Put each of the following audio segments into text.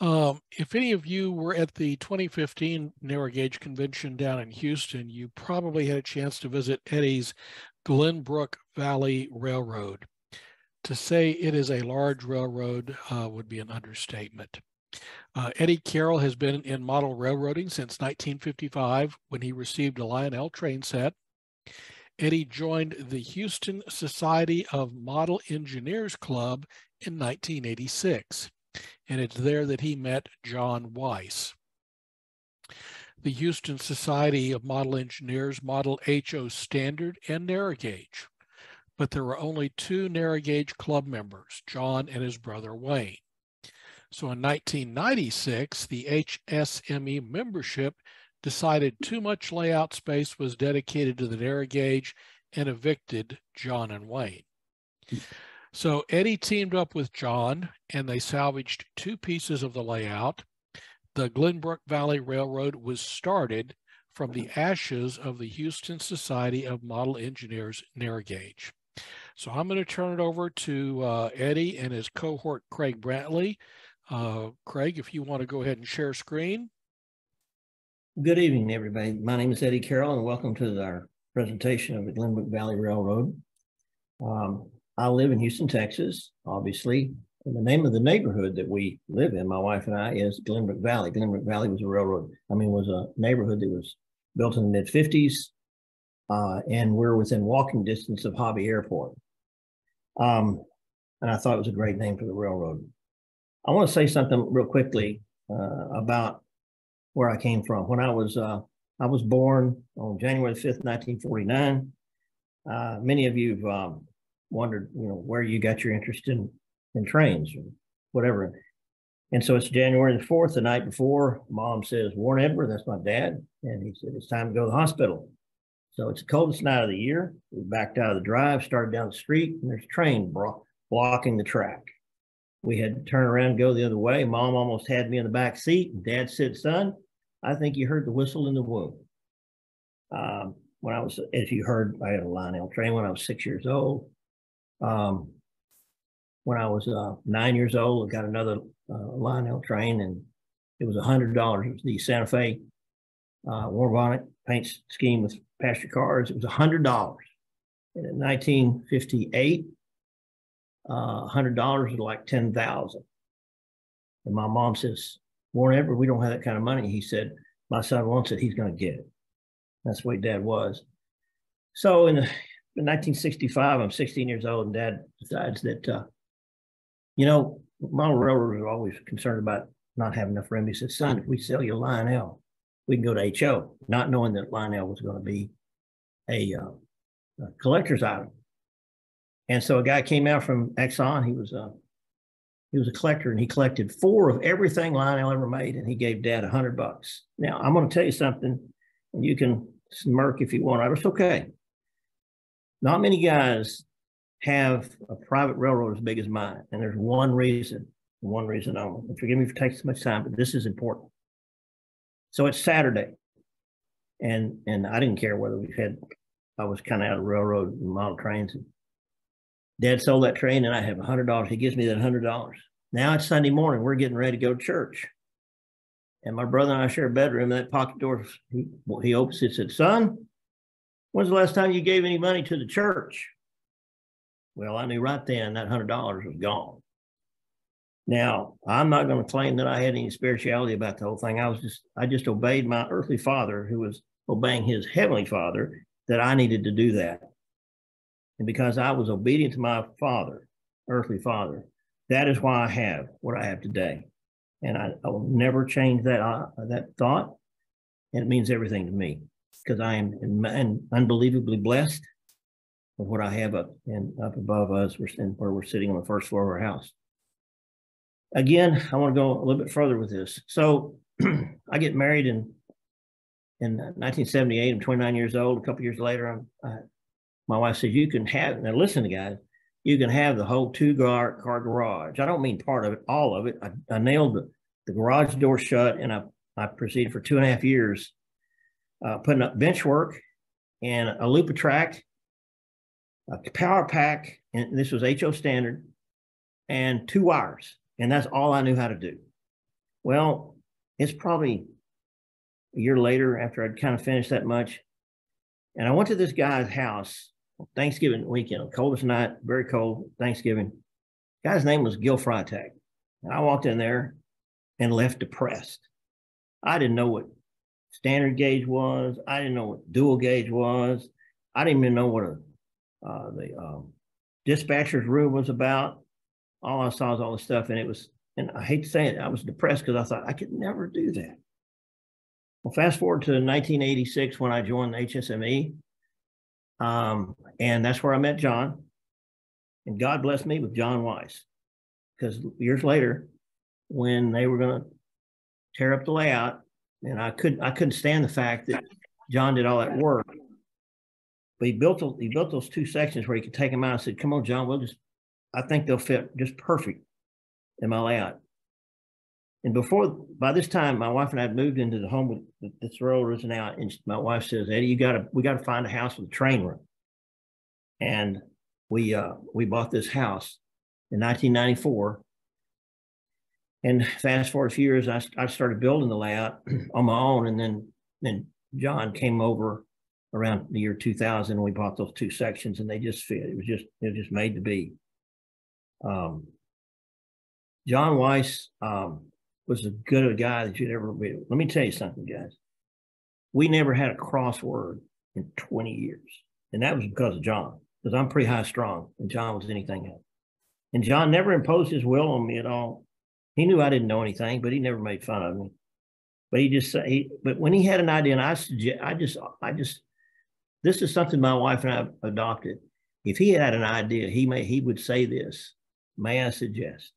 If any of you were at the 2015 narrow gauge convention down in Houston, you probably had a chance to visit Eddie's Glenbrook Valley Railroad. To say it is a large railroad would be an understatement. Eddie Carroll has been in model railroading since 1955 when he received a Lionel train set. Eddie joined the Houston Society of Model Engineers Club in 1986, and it's there that he met John Weiss. The Houston Society of Model Engineers model HO standard and narrow gauge, but there were only two narrow gauge club members, John and his brother Wayne. So in 1996, the HSME membership decided too much layout space was dedicated to the narrow gauge and evicted John and Wayne. So Eddie teamed up with John and they salvaged two pieces of the layout. The Glenbrook Valley Railroad was started from the ashes of the Houston Society of Model Engineers narrow gauge. So I'm going to turn it over to Eddie and his cohort, Craig Brantley. Craig, if you want to go ahead and share screen. Good evening, everybody. My name is Eddie Carroll, and welcome to our presentation of the Glenbrook Valley Railroad. I live in Houston, Texas, obviously. And the name of the neighborhood that we live in, my wife and I, is Glenbrook Valley. Glenbrook Valley was a neighborhood that was built in the mid-50s, and we're within walking distance of Hobby Airport. And I thought it was a great name for the railroad. I want to say something real quickly about where I came from. When I was born on January 5th, 1949. Many of you have wondered, where you got your interest in trains or whatever. And so it's January the 4th, the night before. Mom says, Warren Edward, that's my dad, and he said, it's time to go to the hospital. So it's the coldest night of the year. We backed out of the drive, started down the street, and there's a train blocking the track. We had to turn around and go the other way. Mom almost had me in the back seat, and Dad said, son, I think you heard the whistle in the womb. When I was, as you heard, I had a Lionel train when I was 6 years old. When I was 9 years old, I got another Lionel train, and it was $100. It was the Santa Fe war bonnet paint scheme with passenger cars. It was $100. And in 1958, $100 was like 10,000. And my mom says, Warren Edward, we don't have that kind of money. He said, my son wants it, he's going to get it. That's the way Dad was. So in 1965, I'm 16 years old, and Dad decides that, model railroaders are always concerned about not having enough room. He said, son, if we sell you a Lionel, we can go to HO, not knowing that Lionel was going to be a collector's item. And so a guy came out from Exxon. He was a collector, and he collected 4 of everything Lionel ever made, and he gave Dad $100. Now, I'm going to tell you something, and you can smirk if you want. It's okay. Not many guys have a private railroad as big as mine, and there's one reason only. And forgive me for taking so much time, but this is important. So it's Saturday, and I didn't care whether I was kind of out of railroad and model trains. And Dad sold that train, and I have $100. He gives me that $100. Now it's Sunday morning. We're getting ready to go to church. And my brother and I share a bedroom, and that pocket door, he opens it and said, son, when's the last time you gave any money to the church? Well, I knew right then that $100 was gone. Now, I'm not going to claim that I had any spirituality about the whole thing. I just obeyed my earthly father, who was obeying his heavenly father, that I needed to do that. And because I was obedient to my father, earthly father, that is why I have what I have today. And I will never change that thought. And it means everything to me, because I am unbelievably blessed with what I have up above us, where we're sitting on the first floor of our house. Again, I want to go a little bit further with this. So I get married in 1978. I'm 29 years old. A couple years later, my wife says, you can have, now listen to guys, you can have the whole 2-car garage. I don't mean part of it, all of it. I nailed the garage door shut, and I proceeded for 2.5 years putting up BENCHWORK and a loop of track, a power pack, and this was HO standard, and 2 wires. And that's all I knew how to do. Well, it's probably a year later after I'd kind of finished that much. And I went to this guy's house Thanksgiving weekend, coldest night, very cold, Thanksgiving. Guy's name was Gil Freitag. And I walked in there and left depressed. I didn't know what standard gauge was. I didn't know what dual gauge was. I didn't even know what the dispatcher's room was about. All I saw was all this stuff, and it was, and I hate to say it, I was depressed because I thought I could never do that. Well, fast forward to 1986 when I joined HSME, and that's where I met John. And God blessed me with John Weiss, because years later, when they were going to tear up the layout, and I couldn't stand the fact that John did all that work. But he built those two sections where he could take them out and said, "Come on, John, I think they'll fit just perfect in my layout." And by this time, my wife and I had moved into the home that's railroad is now. And my wife says, "Eddie, we got to find a house with a train room." And we bought this house in 1994. And fast forward a few years, I started building the layout on my own, and then John came over around the year 2000, and we bought those two sections, and they just fit. It was just made to be. John Weiss was as good a guy that you'd ever be. Let me tell you something, guys. We never had a crossword in 20 years, and that was because of John, because I'm pretty high strung, and John was anything else. And John never imposed his will on me at all. He knew I didn't know anything, but he never made fun of me. But but when he had an idea, and I just, this is something my wife and I adopted. If he had an idea, he would say this, "May I suggest?"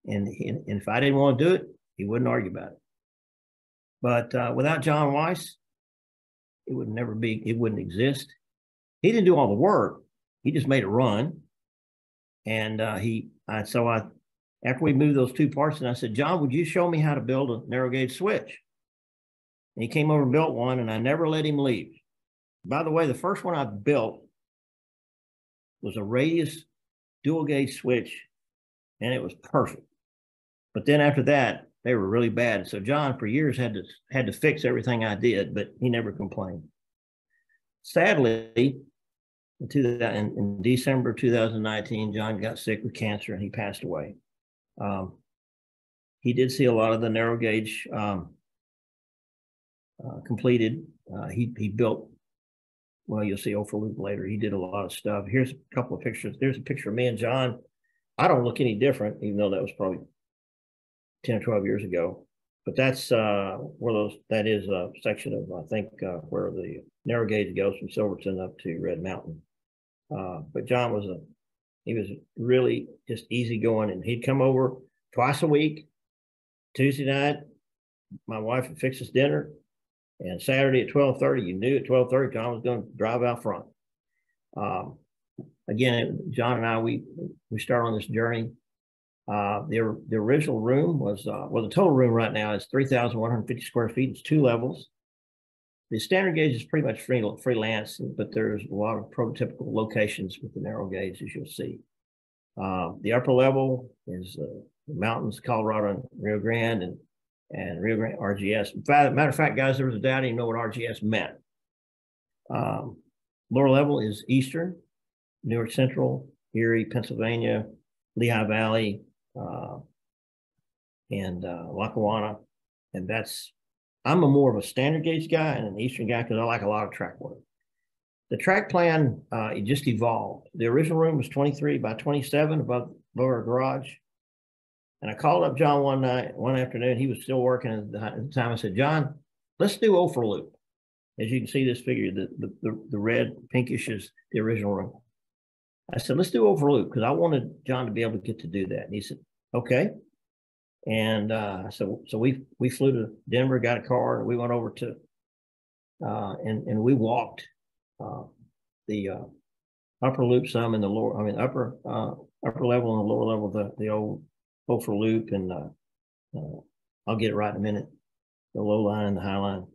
And if I didn't want to do it, he wouldn't argue about it. But without John Weiss, it wouldn't exist. He didn't do all the work. He just made it run. And after we moved those two parts, and I said, "John, would you show me how to build a narrow gauge switch?" And he came over and built one, and I never let him leave. By the way, the first one I built was a radius dual gauge switch, and it was perfect. But then after that, they were really bad. So John, for years, had to fix everything I did, but he never complained. Sadly, in December 2019, John got sick with cancer, and he passed away. He did see a lot of the narrow gauge completed. He built, well, you'll see overloop later. He did a lot of stuff. Here's a couple of pictures. There's a picture of me and John. I don't look any different, even though that was probably 10 or 12 years ago. But that's that is a section of, I think, where the narrow gauge goes from Silverton up to Red Mountain. But John was really just easygoing, and he'd come over twice a week. Tuesday night, my wife would fix us dinner, and Saturday at 12:30, you knew at 12:30 John was going to drive out front. Again, John and I, we started on this journey. The original room was, the total room right now is 3,150 square feet. It's 2 levels. The standard gauge is pretty much freelance, but there's a lot of prototypical locations with the narrow gauge, as you'll see. The upper level is the mountains, Colorado and Rio Grande, and Rio Grande RGS. Matter of fact, guys, there was a doubt I didn't even know what RGS meant. Lower level is Eastern, New York Central, Erie, Pennsylvania, Lehigh Valley, and Lackawanna. And I'm more of a standard gauge guy and an Eastern guy because I like a lot of track work. The track plan, it just evolved. The original room was 23 by 27 above our garage. And I called up John one afternoon. He was still working at the time. I said, "John, let's do overloop." As you can see this figure, the red pinkish is the original room. I said, "Let's do overloop," because I wanted John to be able to get to do that. And he said, "Okay." And so we flew to Denver, got a car, and we went over to, and we walked the upper loop some in the lower, upper level and the lower level, the old overloop, and I'll get it right in a minute, the low line and the high line.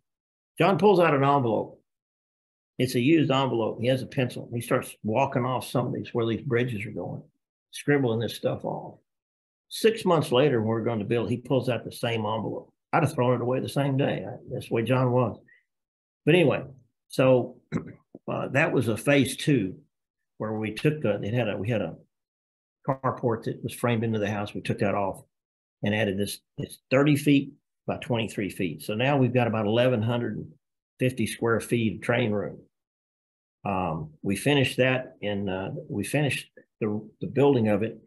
John pulls out an envelope. It's a used envelope. He has a pencil. He starts walking off some of these, where these bridges are going, scribbling this stuff off. 6 months later, when we're going to build, he pulls out the same envelope. I'd have thrown it away the same day. That's the way John was. But anyway, so that was a phase 2 where we took we had a carport that was framed into the house. We took that off and added this. It's 30 feet by 23 feet. So now we've got about 1,150 square feet of train room. We finished that we finished the building of it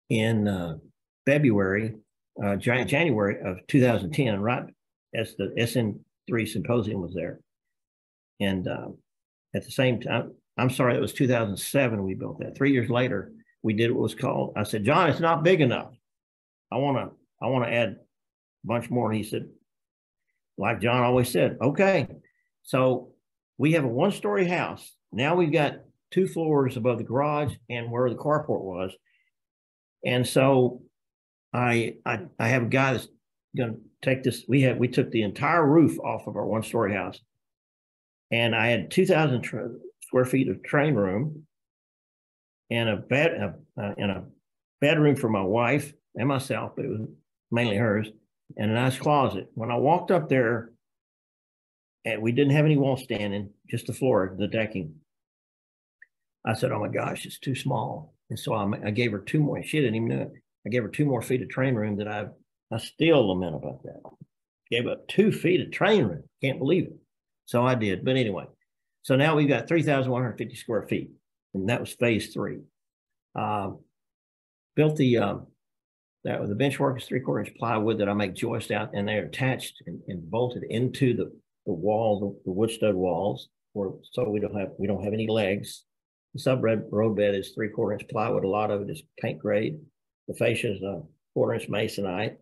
in January of 2010, right as the SM3 symposium was there. And at the same time, I'm sorry, it was 2007 we built that. 3 years later, we did what was called, I said, John, it's not big enough. I want to add a bunch more. And he said, like John always said, okay. So we have a 1-story house. Now we've got 2 floors above the garage and where the carport was. And so I have a guy that's going to take this. We took the entire roof off of our 1-story house, and I had 2,000 square feet of train room and a bedroom for my wife and myself, but it was mainly hers, and a nice closet. When I walked up there, and we didn't have any wall standing, just the floor, the decking. I said, oh my gosh, it's too small. And so I gave her 2 more. She didn't even know it. I gave her 2 more feet of train room that I still lament about that. Gave up 2 feet of train room. Can't believe it. So I did. But anyway, so now we've got 3,150 square feet. And that was phase 3. Built the BENCHWORK is 3/4 inch plywood that I make joist out, and they're attached and bolted into the wall, the wood stud walls, so we don't have any legs. The sub road bed is 3/4 inch plywood. A lot of it is paint grade. The fascia is a 1/4 inch masonite.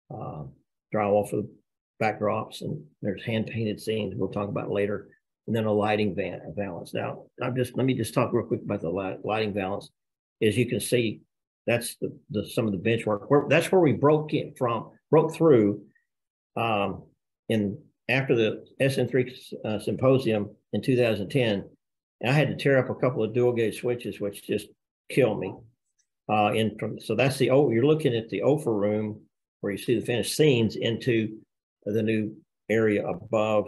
Drywall for the backdrops, and there's hand painted scenes we'll talk about later, and then a lighting valance. Now, let me just talk real quick about the lighting valance. As you can see, that's some of the BENCHWORK. That's where we broke through after the SM3 symposium in 2010. And I had to tear up a couple of dual gauge switches, which just killed me. So that's you're looking at the OFA room where you see the finished scenes into the new area above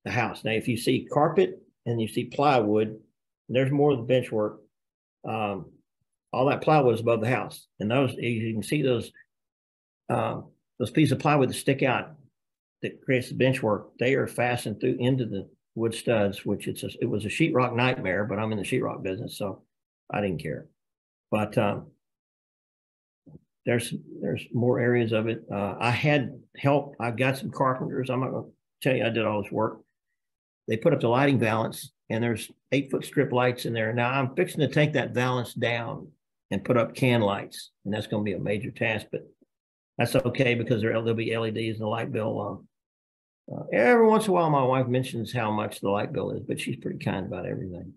the house. Now, if you see carpet and you see plywood, there's more of the BENCHWORK. All that plywood is above the house, and those, you can see those pieces of plywood that stick out that creates the BENCHWORK. They are fastened through into the wood studs, which it was a sheetrock nightmare, but I'm in the sheetrock business, so I didn't care. But there's more areas of it. I had help. I've got some carpenters. I'm not going to tell you I did all this work. They put up the lighting valance, and there's 8-foot strip lights in there. Now I'm fixing to take that valance down and put up can lights, and that's going to be a major task, but that's okay because there'll be LEDs in the light bill. Every once in a while, my wife mentions how much the light bill is, but she's pretty kind about everything.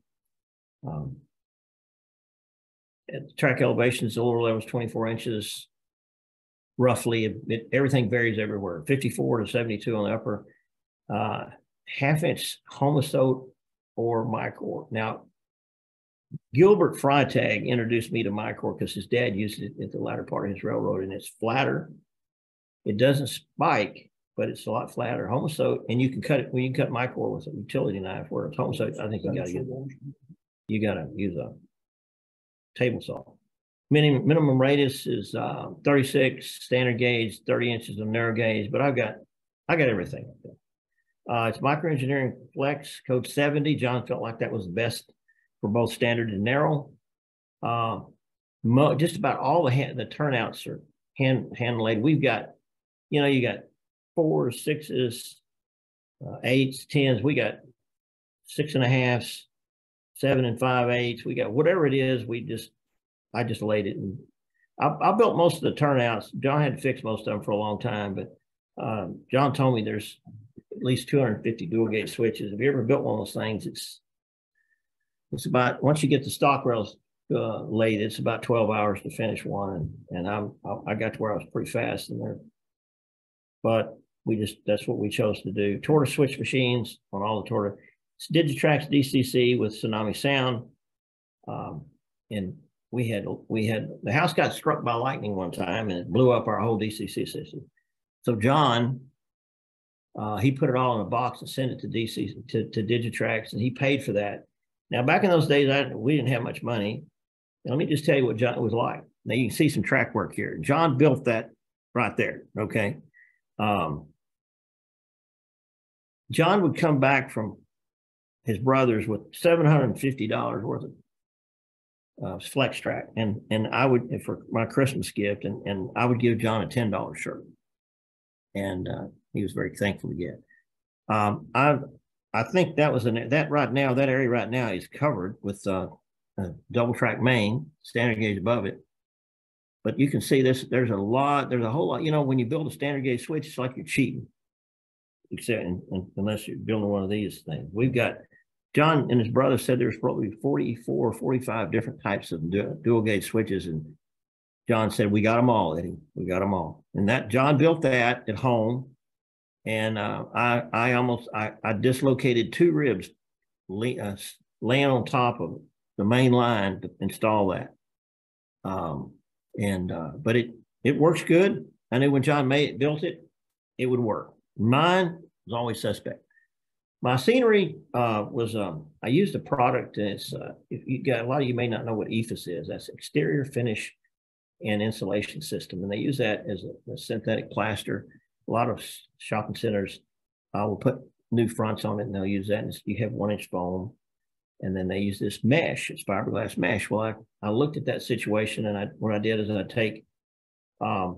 At the track elevations, the lower level is 24 inches, roughly. Everything varies everywhere, 54 to 72 on the upper. 1/2 inch homosote or micor. Now, Gilbert Freitag introduced me to micor because his dad used it at the latter part of his railroad, and it's flatter. It doesn't spike, but it's a lot flatter. Homosote, and you can cut it. Well, you can cut micor with a utility knife. Whereas homosote, I think you got to use a table saw. Minimum radius is 36 standard gauge, 30 inches of narrow gauge. But I got everything. It's microengineering flex code 70. John felt like that was the best for both standard and narrow. Just about all the turnouts are hand laid. We've got, you got 4s, 6s, 8s, 10s. We got 6.5s, 7 5/8. We got whatever it is. I just laid it, and I built most of the turnouts. John had to fix most of them for a long time, but John told me there's at least 250 dual gauge switches. If you ever built one of those things, it's about, once you get the stock rails laid, it's about 12 hours to finish one, and I got to where I was pretty fast in there. But that's what we chose to do. Tortoise switch machines on all the Tortoise. It's Digitrax DCC with Tsunami sound, and we had the house got struck by lightning one time and it blew up our whole DCC system. So John, he put it all in a box and sent it to DC to Digitrax, and he paid for that. Now back in those days, we didn't have much money. And let me just tell you what John was like. Now you can see some track work here. John built that right there. Okay. John would come back from his brothers with $750 worth of flex track, and I would, for my Christmas gift, and I would give John a $10 shirt, and he was very thankful to get. I think that was that area right now is covered with a double track main, standard gauge above it. But you can see this. There's a whole lot. You know, when you build a standard gauge switch, it's like you're cheating, except unless you're building one of these things. We've got. John and his brother said there's probably 44 or 45 different types of dual gauge switches. And John said, we got them all, Eddie. We got them all. And that John built that at home. And I dislocated 2 ribs laying on top of the main line to install that. But it works good. I knew when John built it, it would work. Mine was always suspect. My scenery was, I used a product, and it's, if you got, a lot of you may not know what EFIS is. That's exterior finish and insulation system. And they use that as a synthetic plaster. A lot of shopping centers will put new fronts on it, and they'll use that. And you have 1-inch foam. And then they use this mesh, it's fiberglass mesh. Well, I looked at that situation, and what I did is I take, I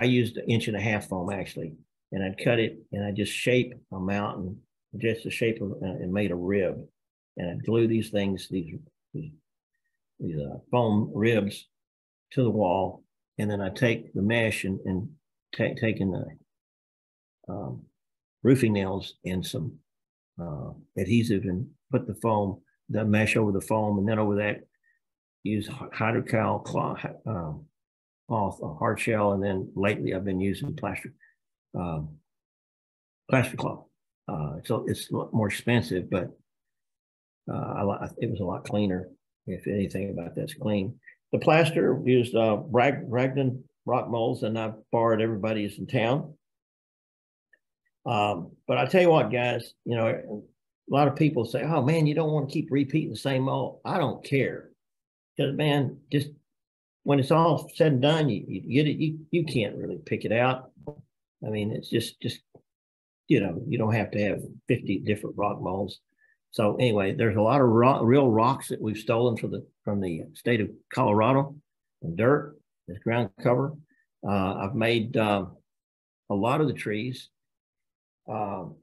used 1.5 inch foam actually, and I'd cut it, and I just shape a mountain, just the shape of, and made a rib, and I glue these things, these foam ribs to the wall, and then I take the mesh and taking the roofing nails and some adhesive and put the mesh over the foam, and then over that use hydrocal cloth, hard shell, and then lately I've been using plaster cloth. So it's a lot more expensive, but it was a lot cleaner. If anything about that's clean. The plaster used Bragdon rock molds, and I've borrowed everybody's in town. But I tell you what, guys, you know, a lot of people say, "Oh man, you don't want to keep repeating the same mold." I don't care, because man, just when it's all said and done, you get it. You can't really pick it out. I mean, it's just. You know, you don't have to have 50 different rock molds. So anyway, there's a lot of real rocks that we've stolen from the state of Colorado, and dirt as ground cover. I've made a lot of the trees.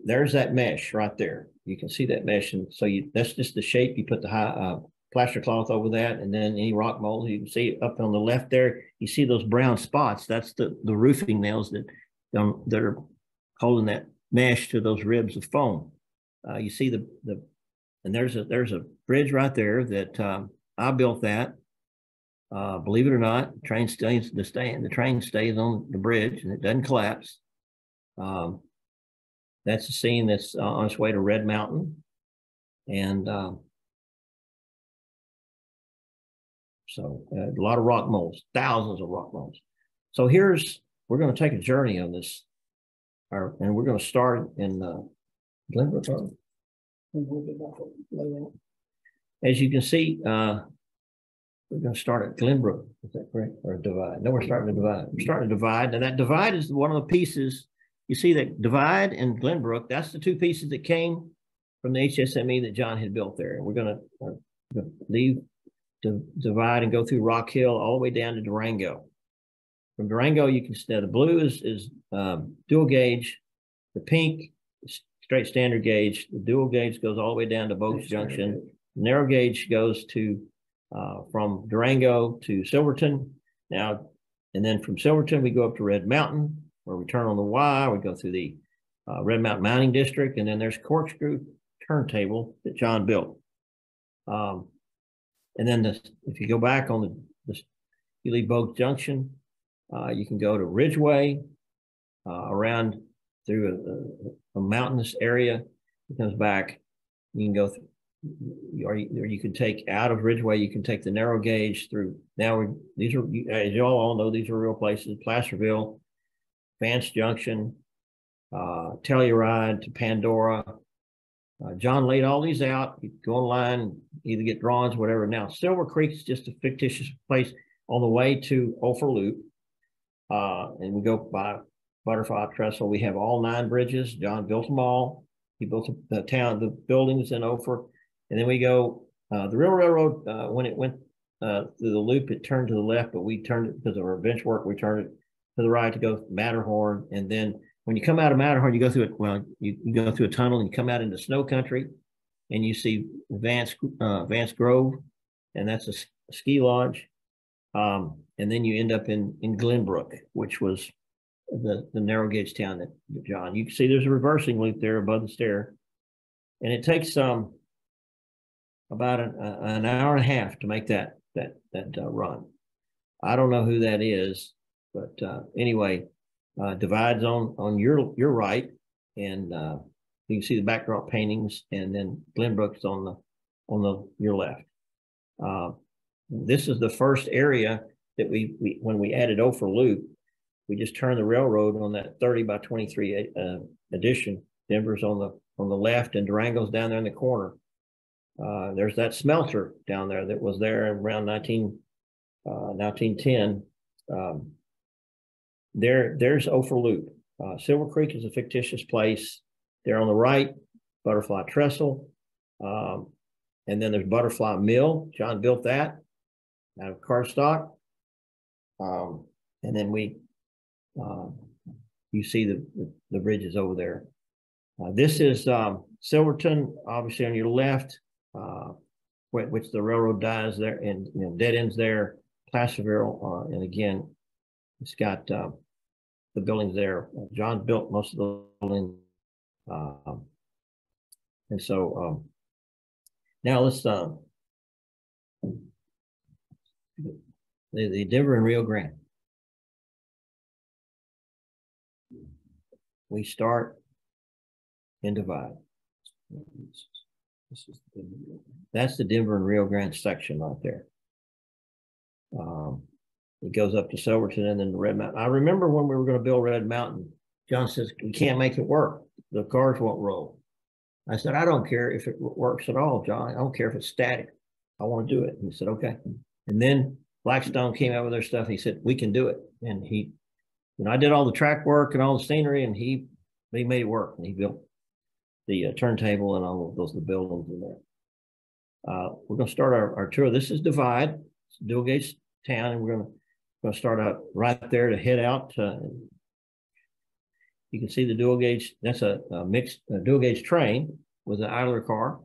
There's that mesh right there. You can see that mesh, and so that's just the shape. You put the plaster cloth over that, and then any rock molds. You can see up on the left there. You see those brown spots. That's the roofing nails that are holding that mesh to those ribs of foam. You see and there's a bridge right there that I built that. Believe it or not, the train stays on the bridge and it doesn't collapse. That's a scene that's on its way to Red Mountain, and so a lot of rock molds, thousands of rock molds. So we're going to take a journey on this. And we're going to start in Glenbrook. As you can see, we're going to start at Glenbrook. Is that correct? Or Divide? No, we're starting to Divide. We're starting to Divide. And that Divide is one of the pieces. You see that Divide and Glenbrook, that's the 2 pieces that came from the HSME that John had built there. And we're going to leave Divide and go through Rock Hill all the way down to Durango. From Durango, you can see the blue is dual gauge, the pink is straight standard gauge, the dual gauge goes all the way down to BOGS Junction, narrow gauge goes to from Durango to Silverton. Now, and then from Silverton, we go up to Red Mountain, where we turn on the Y, we go through the Red Mountain Mounting District, and then there's Corkscrew turntable that John built. And then if you go back on you leave BOGS Junction, you can go to Ridgway, around through a mountainous area. It comes back. You can go or you can take out of Ridgway, you can take the narrow gauge through. Now, these are, as you all know, these are real places: Placerville, Vance Junction, Telluride to Pandora. John laid all these out. You go online, either get drawings, whatever. Now, Silver Creek is just a fictitious place on the way to Ophir Loop. And we go by Butterfly Trestle. We have all 9 bridges. John built them all. He built the buildings in Ophir. And then we go, the real railroad, when it went through the loop, it turned to the left, but we turned it because of our bench work. We turned it to the right to go Matterhorn. And then when you come out of Matterhorn, you go through it. Well, you go through a tunnel and you come out into snow country, and you see Vance Grove, and that's a ski lodge. And then you end up in Glenbrook, which was the narrow gauge town that John. You can see there's a reversing loop there above the stair, and it takes about an hour and a half to make that run. I don't know who that is, but anyway. Divides on your right, and you can see the backdrop paintings, and then Glenbrook's on your left. This is the first area that we when we added Ophir Loop, we just turned the railroad on that 30 by 23 addition. Denver's on the left, and Durango's down there in the corner. There's that smelter down there that was there around 1910. There's Ophir Loop. Silver Creek is a fictitious place. There on the right, Butterfly Trestle. And then there's Butterfly Mill. John built that out of cardstock. And then you see the bridges over there. This is Silverton, obviously on your left, which the railroad dies there, and dead ends there. Placerville, and again, it's got the buildings there. John built most of the buildings. And so now let's, the Denver and Rio Grande. We start and divide. That's the Denver and Rio Grande section right there. It goes up to Silverton and then the Red Mountain. I remember when we were going to build Red Mountain, John says, we can't make it work. The cars won't roll. I said, I don't care if it works at all, John. I don't care if it's static. I want to do it. And he said, okay. And then Blackstone came out with their stuff. He said, we can do it. And I did all the track work and all the scenery, and he made it work. And he built the turntable and all of those, the buildings in there. We're going to start our tour. This is Divide. It's dual gauge town, and we're going to start out right there to head out. You can see the dual gauge. That's a mixed dual gauge train with an idler car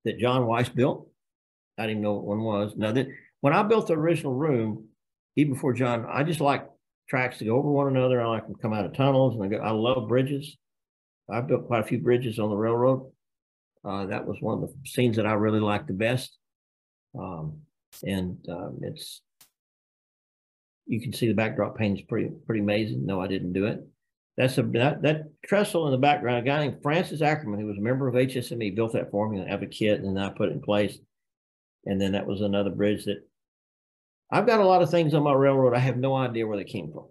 that John Weiss built. I didn't even know what one was. Now, when I built the original room, even before John, I just like tracks to go over one another. I like them to come out of tunnels, and I love bridges. I built quite a few bridges on the railroad. That was one of the scenes that I really liked the best. It's, you can see the backdrop paint is pretty amazing. No, I didn't do it. That trestle in the background, a guy named Francis Ackerman, who was a member of HSME, built that for me and have a kit, and then I put it in place. And then that was another bridge that I've got a lot of things on my railroad. I have no idea where they came from.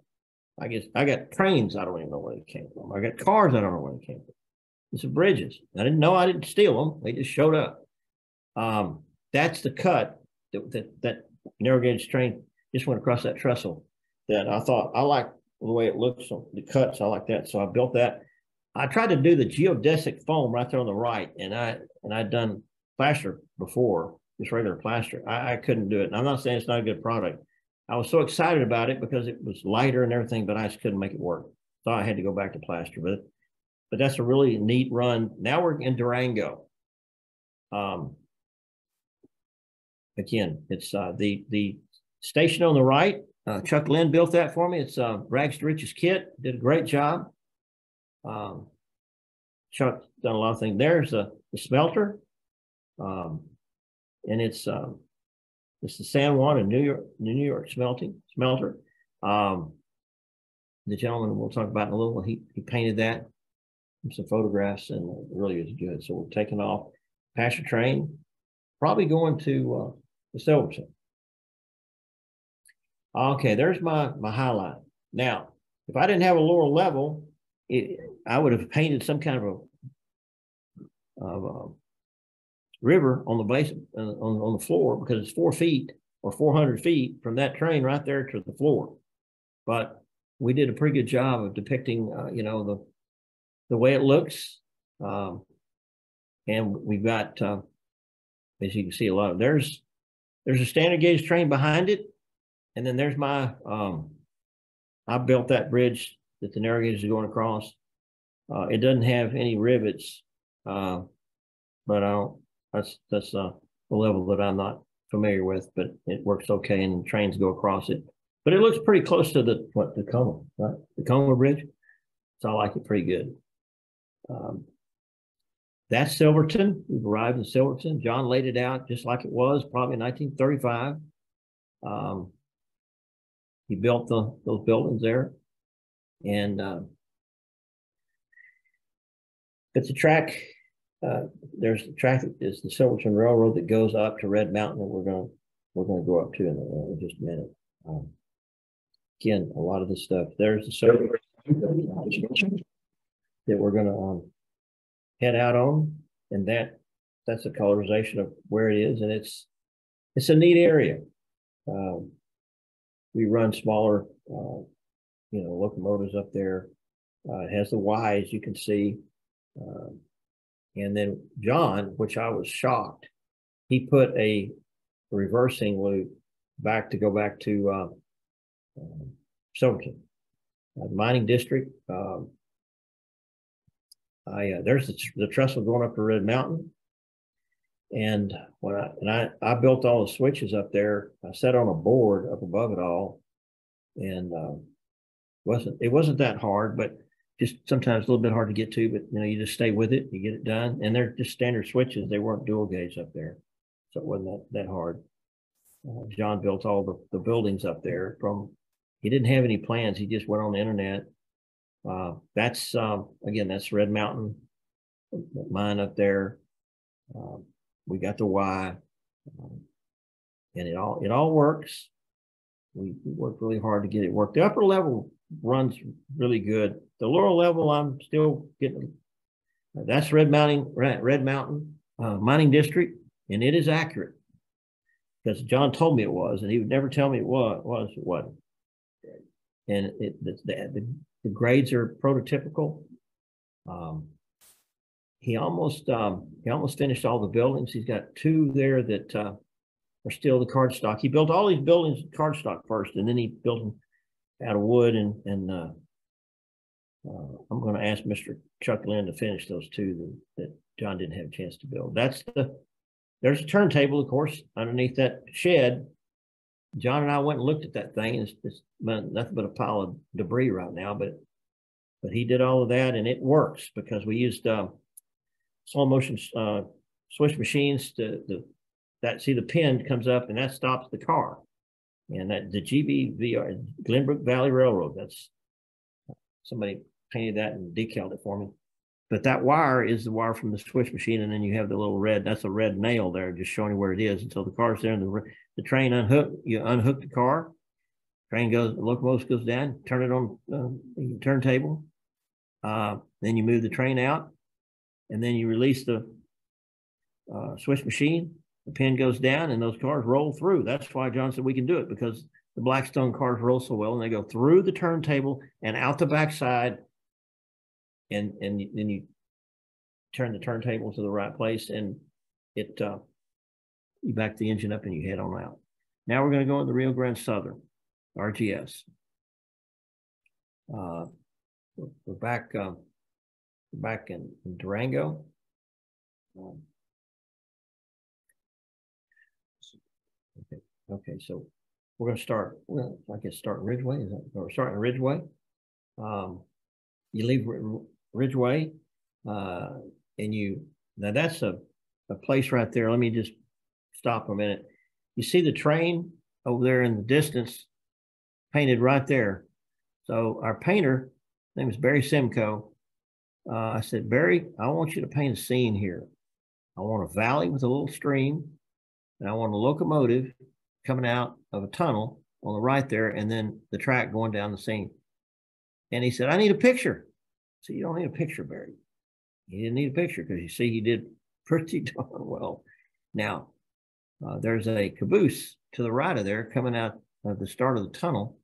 I got trains, I don't even know where they came from. I got cars, I don't know where they came from. It's bridges. I didn't steal them. They just showed up. That's the cut that narrow gauge train just went across that trestle that I thought, I like the way it looks, so the cuts, I like that. So I built that. I tried to do the geodesic foam right there on the right, and I'd done plaster before, just regular plaster. I couldn't do it. And I'm not saying it's not a good product. I was so excited about it because it was lighter and everything, but I just couldn't make it work. So I had to go back to plaster. But that's a really neat run. Now we're in Durango. Again, it's the station on the right. Chuck Lynn built that for me. It's Rags to Riches kit. Did a great job. Chuck's done a lot of things. There's the smelter. And it's the San Juan and New York smelter. The gentleman we'll talk about in a little, he painted that. Some photographs, and it really is good. So we're taking off. passenger train, probably going to Silverton. Okay, there's my highlight. Now, if I didn't have a lower level, I would have painted some kind of a river on the base on the floor, because it's 4 feet or 400 feet from that train right there to the floor. But we did a pretty good job of depicting, you know, the way it looks, and we've got, as you can see, a lot of there's a standard gauge train behind it, and then there's my I built that bridge that the narrow gauge is going across. It doesn't have any rivets, but that's the level that I'm not familiar with, but it works okay, and the trains go across it. But it looks pretty close to the Tacoma, right? The Tacoma Bridge. So I like it pretty good. That's Silverton. We've arrived in Silverton. John laid it out just like it was, probably in 1935. He built those buildings there, and it's a track. There's the track that is the Silverton Railroad that goes up to Red Mountain that we're gonna go up to in just a minute. Again, a lot of this stuff. There's the Silverton that we're gonna head out on, and that's a colorization of where it is, and it's a neat area. We run smaller, you know, locomotives up there. It has the Y, as you can see. And then John, which I was shocked, he put a reversing loop go back to Silverton, mining district. There's the trestle going up to Red Mountain, and when I built all the switches up there, I sat on a board up above it all, and it wasn't that hard, but just sometimes a little bit hard to get to, but you know, you just stay with it, you get it done. And they're just standard switches. They weren't dual gauge up there. So it wasn't that hard. John built all the buildings up there he didn't have any plans. He just went on the internet. That's, again, that's Red Mountain mine up there. We got the Y, and it all works. We worked really hard to get it worked. The upper level runs really good. The lower level, I'm still getting. That's Red Mountain mining district, and it is accurate because John told me it was, and he would never tell me it wasn't. And the grades are prototypical. He almost finished all the buildings. He's got 2 there that are still the cardstock. He built all these buildings cardstock first, and then he built them out of wood, and I'm going to ask Mr. Chuck Lynn to finish those 2 that John didn't have a chance to build. There's a turntable, of course, underneath that shed. John and I went and looked at that thing, and it's nothing but a pile of debris right now, but he did all of that, and it works because we used slow motion switch machines see the pin comes up, and that stops the car. And that the GBVR, Glenbrook Valley Railroad, that's somebody painted that and decaled it for me. But that wire is the wire from the switch machine, and then you have the little that's a red nail there, just showing you where it is until the car's there, and the train you unhook the car, train goes, the locomotive goes down, turn it on the turntable, then you move the train out, and then you release the switch machine. The pin goes down, and those cars roll through. That's why John said we can do it, because the Blackstone cars roll so well, and they go through the turntable and out the backside, and then you turn the turntable to the right place, and you back the engine up and you head on out. Now we're going to go into the Rio Grande Southern, RGS. We're back in Durango. Okay, so we're going to start, I guess, start Ridgway. We're starting Ridgway. You leave Ridgway, and now that's a place right there. Let me just stop a minute. You see the train over there in the distance, painted right there. So our painter, his name is Barry Simcoe. I said, Barry, I want you to paint a scene here. I want a valley with a little stream, and I want a locomotive coming out of a tunnel on the right there, and then the track going down the same. And he said, I need a picture. So you don't need a picture, Barry. He didn't need a picture because you see he did pretty darn well. Now, there's a caboose to the right of there coming out of the start of the tunnel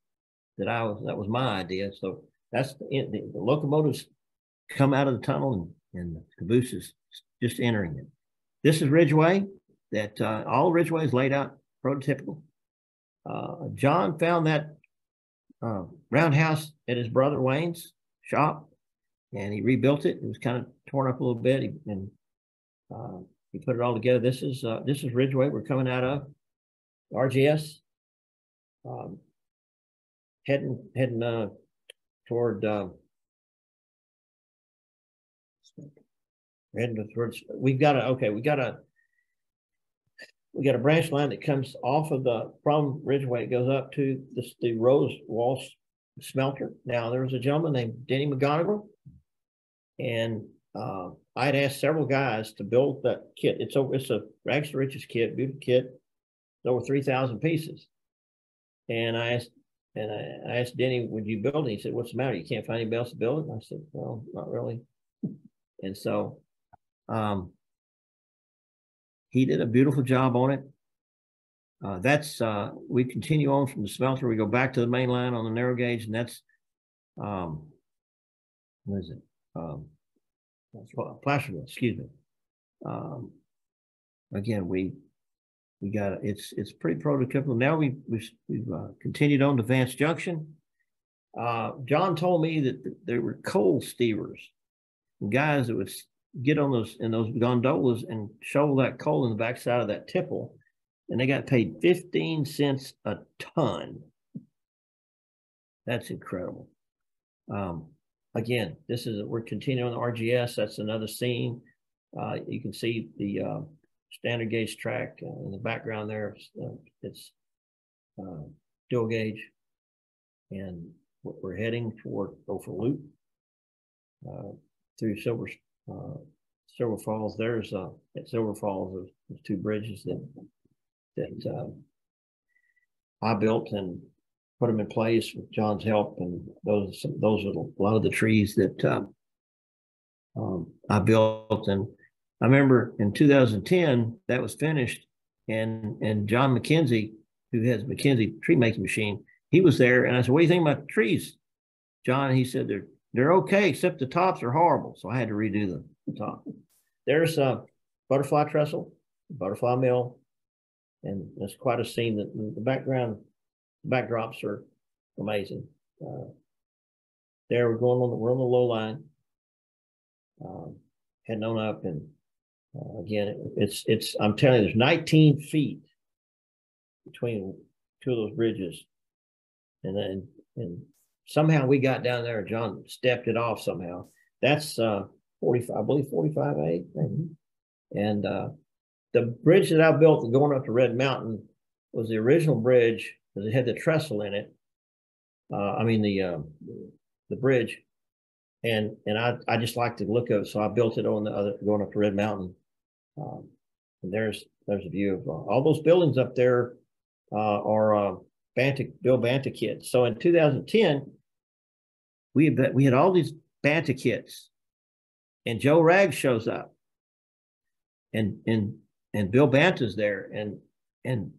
that was my idea. So that's the locomotives come out of the tunnel, and the caboose is just entering it. This is Ridgway. That all Ridgway is laid out prototypical. John found that roundhouse at his brother Wayne's shop, and he rebuilt it. It was kind of torn up a little bit, and he put it all together. This is Ridgway we're coming out of. RGS, heading toward heading towards. We got a branch line that comes off of from Ridgway. It goes up to the Rose Walsh smelter. Now there was a gentleman named Denny McGonigal, and I'd asked several guys to build that kit. It's a rags to riches kit, beautiful kit. It's over 3,000 pieces. And I asked Denny, would you build it? He said, what's the matter? You can't find anybody else to build it? And I said, well, not really. And so he did a beautiful job on it. We continue on from the smelter. We go back to the main line on the narrow gauge, and that's what is it? Placerville, excuse me. Again, we got it's pretty prototypical. Now we've continued on to Vance Junction. John told me that there were coal steamers, guys that would get on those gondolas and shovel that coal in the backside of that tipple, and they got paid 15 cents a ton. That's incredible. Again, we're continuing on the RGS. That's another scene. You can see the standard gauge track in the background there. It's dual gauge, and we're heading toward Gopher Loop through Silver Falls. There's at Silver Falls, there's two bridges that I built and put them in place with John's help, and those are a lot of the trees that I built. And I remember in 2010 that was finished, and John McKenzie, who has McKenzie tree making machine, he was there, and I said, "What do you think about the trees, John?" And he said, "They're okay, except the tops are horrible." So I had to redo the top. There's a butterfly trestle, butterfly mill, and it's quite a scene. That the backdrops are amazing. There we're on the low line, heading on up, and again, it's I'm telling you, there's 19 feet between two of those bridges, and somehow we got down there. John stepped it off somehow. That's 45, I believe 45A, and the bridge that I built going up to Red Mountain was the original bridge, because it had the trestle in it. The bridge, and I just like the look of it, so I built it on the other going up to Red Mountain. And there's a view of all those buildings up there are Bill Banta kits. So in 2010, we had all these Banta kits, and Joe Rags shows up, and Bill Banta's there, and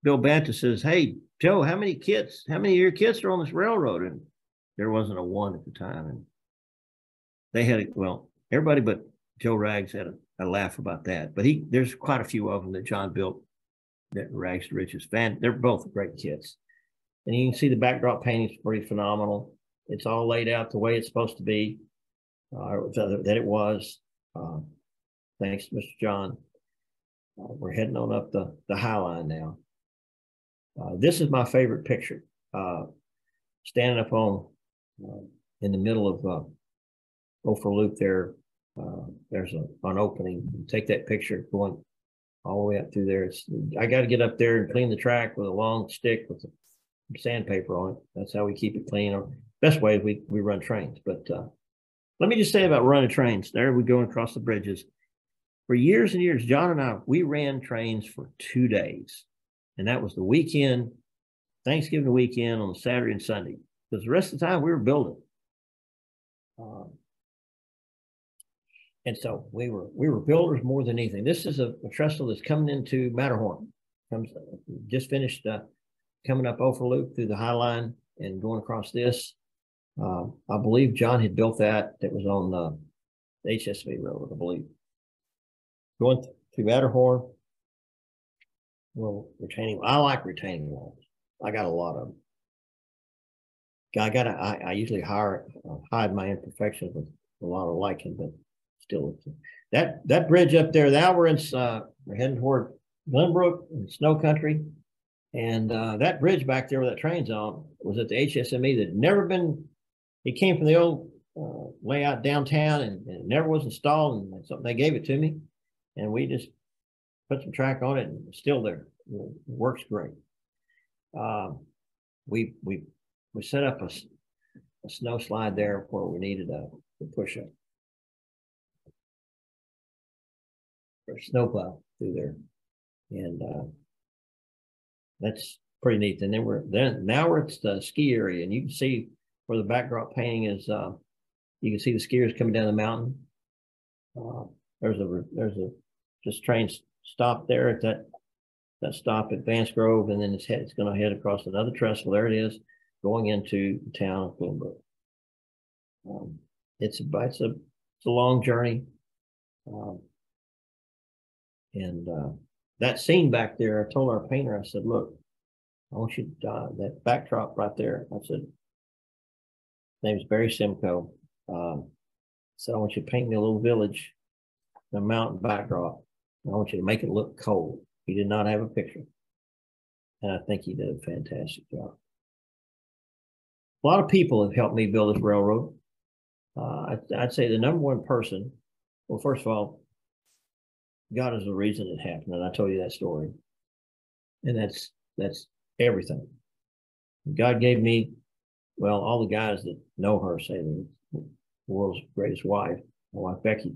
Bill Banta says, "Hey, Joe, how many of your kits are on this railroad?" And there wasn't a one at the time. And they had, everybody but Joe Rags had a laugh about that. But there's quite a few of them that John built that Rags to Riches fan. They're both great kits. And you can see the backdrop painting is pretty phenomenal. It's all laid out the way it's supposed to be, that it was. Thanks to Mr. John. We're heading on up the High Line now. This is my favorite picture. Standing up on in the middle of Gopher Loop there. There's an opening. Take that picture going all the way up through there. I got to get up there and clean the track with a long stick with some sandpaper on it. That's how we keep it clean. Best way is we run trains. But let me just say about running trains. There we go across the bridges. For years and years, John and I, we ran trains for 2 days. And that was the weekend, Thanksgiving weekend on Saturday and Sunday. Because the rest of the time we were building. And so we were builders more than anything. This is a trestle that's coming into Matterhorn. Just finished coming up Ophir Loop through the High Line and going across this. I believe John had built that was on the HSV Road, I believe. Going through Matterhorn. Well, I like retaining walls. I got a lot of them. I usually hide my imperfections with a lot of liking, but still, that bridge up there, now we're heading toward Glenbrook and Snow Country. And that bridge back there where that train's on was at the HSME that had never been, it came from the old layout downtown and it never was installed. And so they gave it to me and we just put some track on it and it's still there. It works great. We set up a snow slide there where we needed a push up. Or snowplow through there. And that's pretty neat. And then now we're at the ski area and you can see where the backdrop painting is. You can see the skiers coming down the mountain. There's just train stop there at that stop at Vance Grove, and then it's going to head across another trestle. There it is, going into the town of Glenbrook. It's a long journey. And that scene back there, I told our painter, I said, look, I want you to, that backdrop right there. I said, his name is Barry Simcoe. I said, I want you to paint me a little village, a mountain backdrop. I want you to make it look cold. He did not have a picture. And I think he did a fantastic job. A lot of people have helped me build this railroad. I'd say the number one person, well, first of all, God is the reason it happened. And I told you that story. And that's everything. God gave me, well, all the guys that know her say the world's greatest wife, my wife Becky.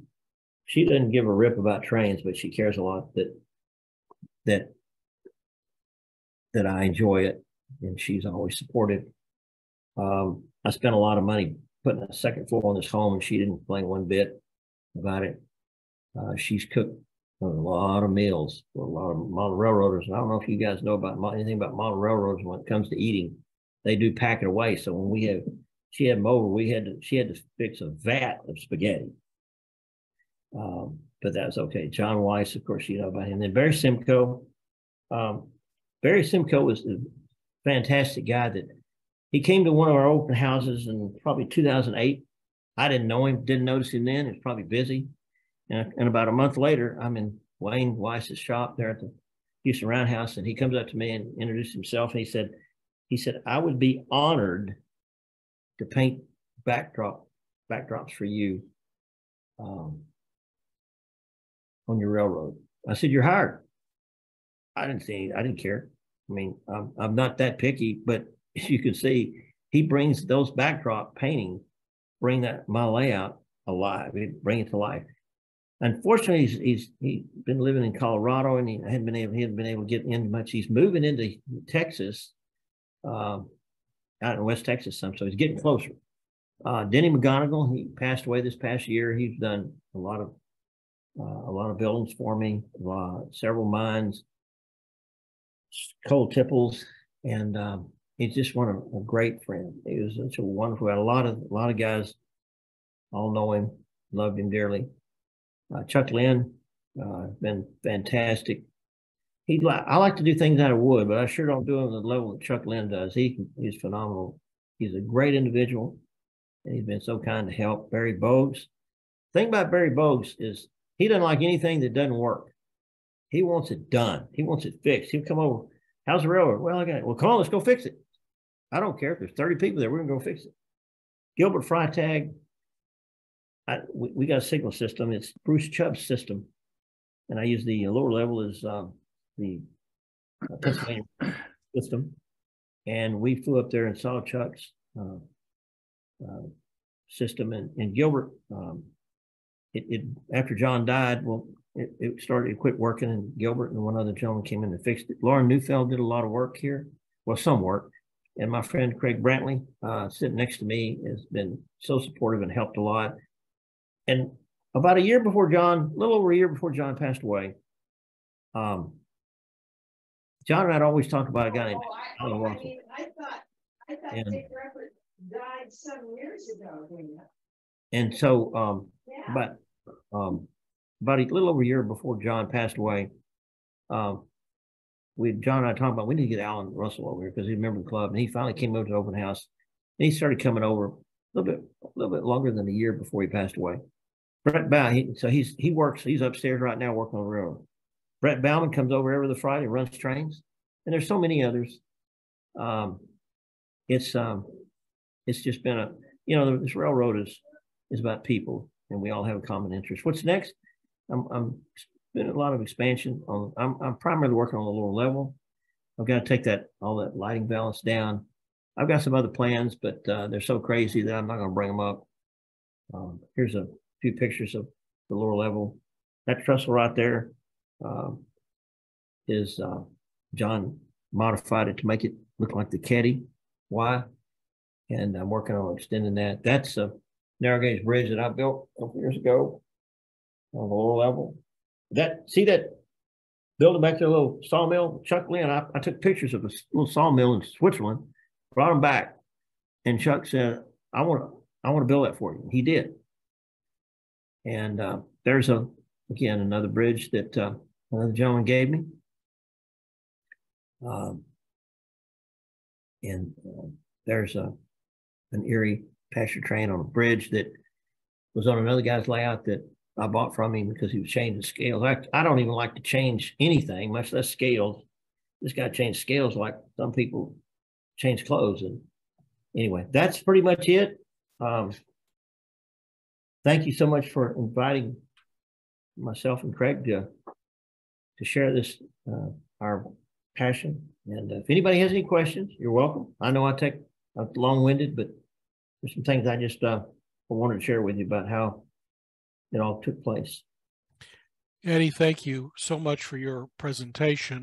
She doesn't give a rip about trains, but she cares a lot that I enjoy it, and she's always supportive. I spent a lot of money putting a second floor on this home, and she didn't complain one bit about it. She's cooked a lot of meals for a lot of model railroaders. And I don't know if you guys know about anything about model railroaders when it comes to eating. They do pack it away. So when she had them over, she had to fix a vat of spaghetti. But that was okay. John Weiss, of course, you know about him. And then Barry Simcoe. Barry Simcoe was a fantastic guy that he came to one of our open houses in probably 2008. I didn't know him, didn't notice him then. He was probably busy. And about a month later, I'm in Wayne Weiss's shop there at the Houston Roundhouse, and he comes up to me and introduced himself. And he said, I would be honored to paint backdrops for you on your railroad. I said, you're hired. I didn't care. I mean, I'm not that picky, but as you can see, he brings those backdrop paintings, bring my layout alive, bring it to life. Unfortunately, he's been living in Colorado and he hadn't been able to get in much. He's moving into Texas, out in West Texas some, so he's getting closer. Denny McGonigal, he passed away this past year. He's done a lot of buildings for me, several mines, coal tipples, and he's just a great friend. He was such a wonderful guy. A lot of guys all know him, loved him dearly. Chuck Lynn, been fantastic. I like to do things out of wood, but I sure don't do them at the level that Chuck Lynn does. He's phenomenal. He's a great individual, and he's been so kind to help. Barry BOGS. The thing about Barry BOGS is he doesn't like anything that doesn't work. He wants it done. He wants it fixed. He'll come over. How's the railroad? Well, I got it. Well, come on, let's go fix it. I don't care if there's 30 people there. We're gonna go fix it. Gilbert Freitag. We got a signal system. It's Bruce Chubb's system, and I use the lower level is the Pennsylvania system. And we flew up there and saw Chuck's system. And Gilbert, after John died, well, it quit working, and Gilbert and one other gentleman came in and fixed it. Lauren Neufeld did a lot of work here. Well, some work. And my friend Craig Brantley, sitting next to me, has been so supportive and helped a lot. And about a year before John, a little over a year before John passed away, John and I'd always talked about a guy named Alan Russell. I thought Dick Reppert died some years ago, didn't you? And so, about a little over a year before John passed away, John and I talked about we need to get Alan Russell over here because he remembered the club, and he finally came over to the open house. And he started coming over a little bit longer than a year before he passed away. Brett Bauman, he works. He's upstairs right now working on the railroad. Brett Bauman comes over every other Friday, runs trains, and there's so many others. It's just been this railroad is about people, and we all have a common interest. What's next? I'm been a lot of expansion on. I'm primarily working on the lower level. I've got to take all that lighting balance down. I've got some other plans, but they're so crazy that I'm not going to bring them up. Here's a few pictures of the lower level. That trestle right there is John modified it to make it look like the Keddy Y, and I'm working on extending that. That's a narrow gauge bridge that I built a couple years ago on the lower level. See that building back there, a little sawmill? Chuck Lynn, I took pictures of a little sawmill in Switzerland, brought them back, and Chuck said, I want to build that for you. He did. And there's again another bridge that another gentleman gave me. There's an Erie pasture train on a bridge that was on another guy's layout that I bought from him because he was changing scales. I don't even like to change anything, much less scales. This guy changed scales like some people change clothes. And anyway, that's pretty much it. Thank you so much for inviting myself and Craig to share this, our passion. And if anybody has any questions, you're welcome. I know I'm long-winded, but there's some things I just wanted to share with you about how it all took place. Eddie, thank you so much for your presentation.